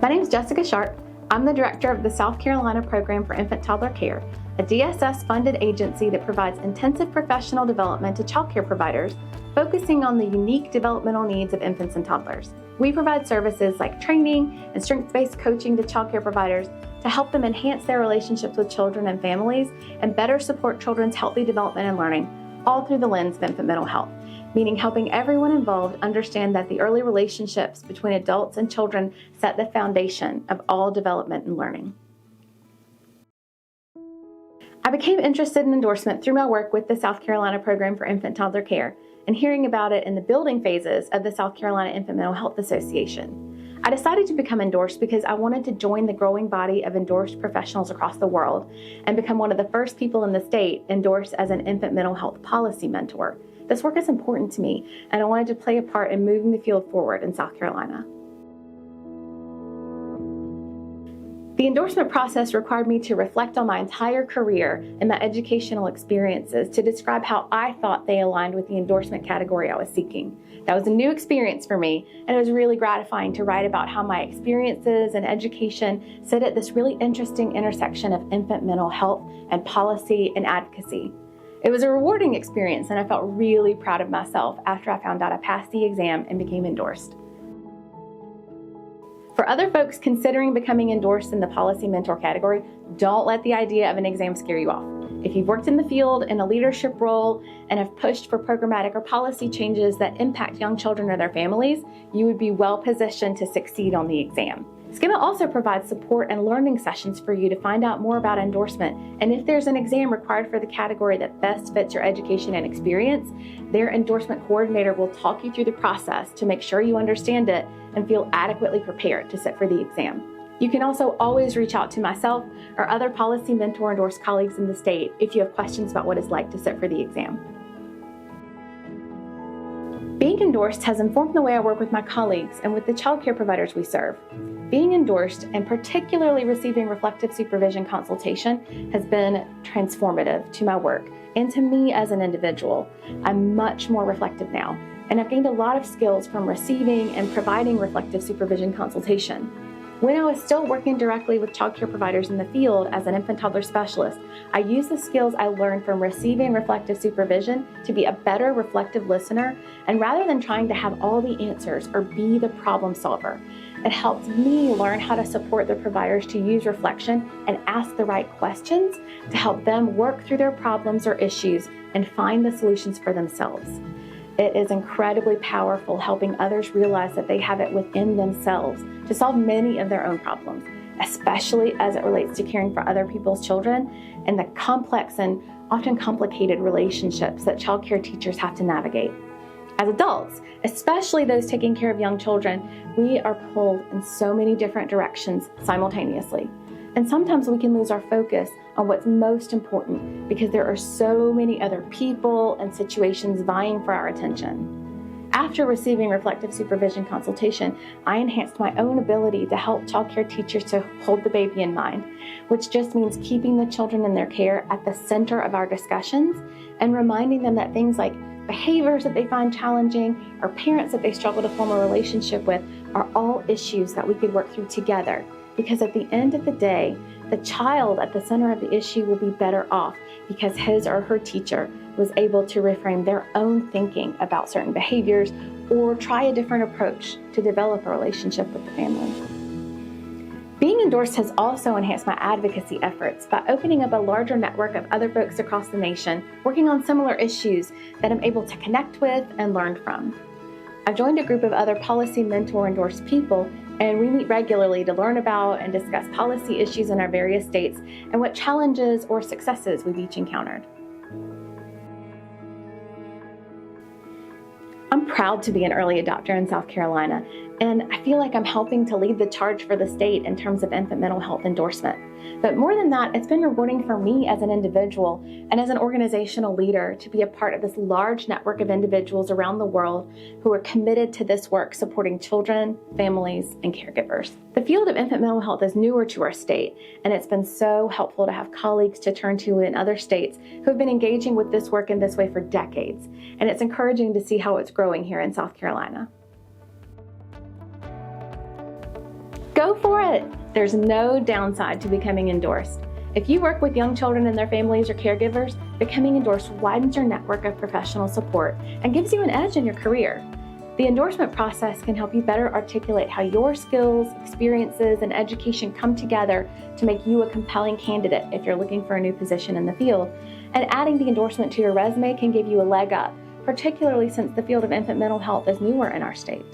My name is Jessica Sharp. I'm the director of the South Carolina Program for Infant Toddler Care, a DSS-funded agency that provides intensive professional development to childcare providers, focusing on the unique developmental needs of infants and toddlers. We provide services like training and strengths-based coaching to childcare providers to help them enhance their relationships with children and families and better support children's healthy development and learning, all through the lens of infant mental health, meaning helping everyone involved understand that the early relationships between adults and children set the foundation of all development and learning. I became interested in endorsement through my work with the South Carolina Program for Infant Toddler Care and hearing about it in the building phases of the South Carolina Infant Mental Health Association. I decided to become endorsed because I wanted to join the growing body of endorsed professionals across the world and become one of the first people in the state endorsed as an infant mental health policy mentor. This work is important to me, and I wanted to play a part in moving the field forward in South Carolina. The endorsement process required me to reflect on my entire career and my educational experiences to describe how I thought they aligned with the endorsement category I was seeking. That was a new experience for me, and it was really gratifying to write about how my experiences and education sit at this really interesting intersection of infant mental health and policy and advocacy. It was a rewarding experience, and I felt really proud of myself after I found out I passed the exam and became endorsed. For other folks considering becoming endorsed in the policy mentor category, don't let the idea of an exam scare you off. If you've worked in the field in a leadership role and have pushed for programmatic or policy changes that impact young children or their families, you would be well positioned to succeed on the exam. SCPITC also provides support and learning sessions for you to find out more about endorsement, and if there's an exam required for the category that best fits your education and experience, their endorsement coordinator will talk you through the process to make sure you understand it and feel adequately prepared to sit for the exam. You can also always reach out to myself or other policy mentor endorsed colleagues in the state if you have questions about what it's like to sit for the exam. Being endorsed has informed the way I work with my colleagues and with the childcare providers we serve. Being endorsed, and particularly receiving reflective supervision consultation, has been transformative to my work and to me as an individual. I'm much more reflective now, and I've gained a lot of skills from receiving and providing reflective supervision consultation. When I was still working directly with childcare providers in the field as an infant toddler specialist, I used the skills I learned from receiving reflective supervision to be a better reflective listener, and rather than trying to have all the answers or be the problem solver, it helped me learn how to support the providers to use reflection and ask the right questions to help them work through their problems or issues and find the solutions for themselves. It is incredibly powerful helping others realize that they have it within themselves to solve many of their own problems, especially as it relates to caring for other people's children and the complex and often complicated relationships that childcare teachers have to navigate. As adults, especially those taking care of young children, we are pulled in so many different directions simultaneously. And sometimes we can lose our focus on what's most important because there are so many other people and situations vying for our attention. After receiving reflective supervision consultation, I enhanced my own ability to help childcare teachers to hold the baby in mind, which just means keeping the children in their care at the center of our discussions and reminding them that things like behaviors that they find challenging or parents that they struggle to form a relationship with are all issues that we could work through together. Because at the end of the day, the child at the center of the issue will be better off because his or her teacher was able to reframe their own thinking about certain behaviors or try a different approach to develop a relationship with the family. Being endorsed has also enhanced my advocacy efforts by opening up a larger network of other folks across the nation working on similar issues that I'm able to connect with and learn from. I've joined a group of other policy mentor endorsed people, and we meet regularly to learn about and discuss policy issues in our various states and what challenges or successes we've each encountered. I'm proud to be an early adopter in South Carolina, and I feel like I'm helping to lead the charge for the state in terms of infant mental health endorsement. But more than that, it's been rewarding for me as an individual and as an organizational leader to be a part of this large network of individuals around the world who are committed to this work supporting children, families, and caregivers. The field of infant mental health is newer to our state, and it's been so helpful to have colleagues to turn to in other states who have been engaging with this work in this way for decades. And it's encouraging to see how it's growing here in South Carolina. Go for it! There's no downside to becoming endorsed. If you work with young children and their families or caregivers, becoming endorsed widens your network of professional support and gives you an edge in your career. The endorsement process can help you better articulate how your skills, experiences, and education come together to make you a compelling candidate if you're looking for a new position in the field. And adding the endorsement to your resume can give you a leg up, particularly since the field of infant mental health is newer in our state.